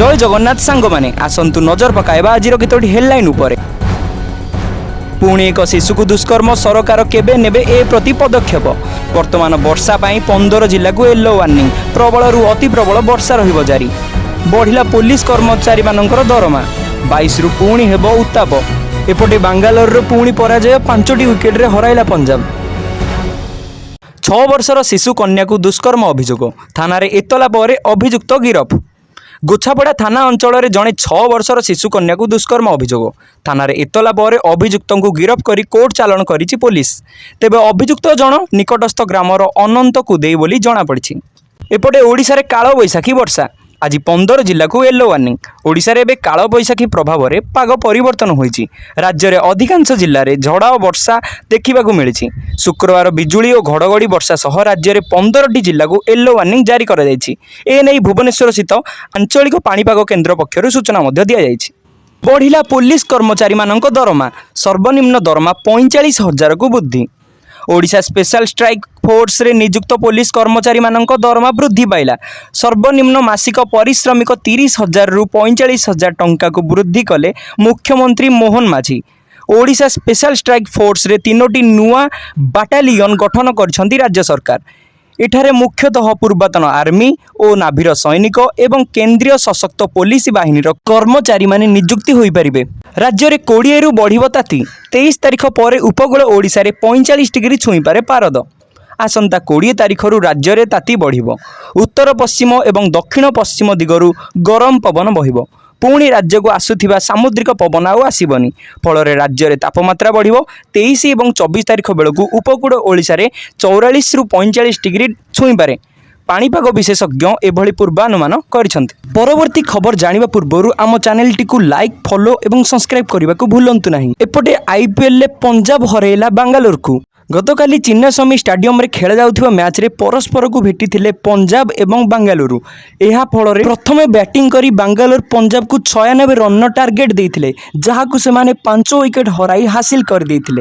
जय जगन्नाथ सांग माने आसंतु नजर पकाइबा आजिर केतोटी हेडलाइन उपरे। पुणी एक शिशु को दुष्कर्म सरकार केबे नेबे ए प्रति पदक्षेप। वर्तमान वर्षा पाई 15 जिला को येलो वार्निंग। प्रबल अति प्रबल वर्षा रहिबो जारी। बढ़िला पुलिस कर्मचारी मानकर दरमा। 22 रु पुणी हेबो उत्ताप। एपटे बांगालोर पुणी पराजय 5टी विकेट रे हराइला पंजाब। 6 वर्षर शिशु कन्या को दुष्कर्म अभियोग। थाना रे एतला पर अभियुक्त गिरफ। गोछापड़ा थाना अंचल में जड़े 6 वर्षर शिशु कन्या को दुष्कर्म अभियोग। थाना रे एतला पर अभियुक्त को गिरफ कर कोर्ट चालाण करिछि पुलिस। तेबे अभियुक्त जन निकटस्थ ग्रामर अनंत कुदेई बोली जଣାपड़ी। एपटे ओडिशा रे काल बैशाखी वर्षा। आज 15 जिला को येलो वार्निंग। ओडिशा रे एबे काल बैशाखी प्रभाव में पाग परिवर्तन होईछि। राज्य रे अधिकांश जिल्ला रे झड़ा और वर्षा देखा मिली। शुक्रवार बिजुली और घड़घड़ी वर्षा सह राज्य रे 15टी जिला को येलो वार्निंग जारी करा जायछि। एने भुवनेश्वर स्थित आंचलिक पाणीपाग केन्द्र पक्षर सूचना दि जायछि। बढ़िला पुलिस कर्मचारी मानक दरमा। सर्वनिम्न दरमा 45,000 को वृद्धि। ओडिशा स्पेशल स्ट्राइक फोर्स रे नियुक्त पुलिस कर्मचारी मानक दरमा वृद्धि पाइला। सर्वनिम्न मासिक पारिश्रमिक 30,000 रु 45,000 टंका को वृद्धि कले मुख्यमंत्री मोहन माझी। ओडिशा स्पेशल स्ट्राइक फोर्स रे 3टी नुआ बाटालियन गठन करछंती राज्य सरकार। एठारे मुख्यतः पूर्वतन आर्मी और नाभीर सैनिक एवं केंद्रीय सशक्त पुलिस बाहिनीर कर्मचारी माने नियुक्ति होई परिबे। राज्य रे 20 रु बढ़िबो ताती। 23 तारिख पर उपकूल ओडिशा रे 45 डिग्री छुई पारे पारद। आसंता 20 तारिख रु राज्य रे ताती बढ़िबो। उत्तर पश्चिम एवं दक्षिण पश्चिम दिगरु गरम पवन बहिबो। पुणी राज्य को आसुथिबा सामुद्रिक पवन आउ आसीबनी। फल राज्य में तापमात्रा बढ़िबो। 23 और 24 तारिख बेलू उपकूल ओडिशा रे 44 रु 45 डिग्री छुई पारे। पाणीपाग विशेषज्ञ एभली पूर्वानुमान करिसंती। परवर्ती खबर जानिबा पूर्वरु आम चैनल टी को लाइक फॉलो एवं सब्सक्राइब करने को भूलंतु नहीं। एपटे आईपीएल ले पंजाब हरेला बांगालोर को। गतकाली चिन्नास्वामी स्टाडियम रे खेला जाउथिबा मैच रे परस्पर को भेटिथिले पंजाब एवं बांगालुरु। एहा फल रे प्रथमे बैटिंग करी बांगालोर पंजाब को 96 रन टार्गेट देइथिले, जहाकु सेमाने 5 विकेट हराई हासिल कर देइथिले।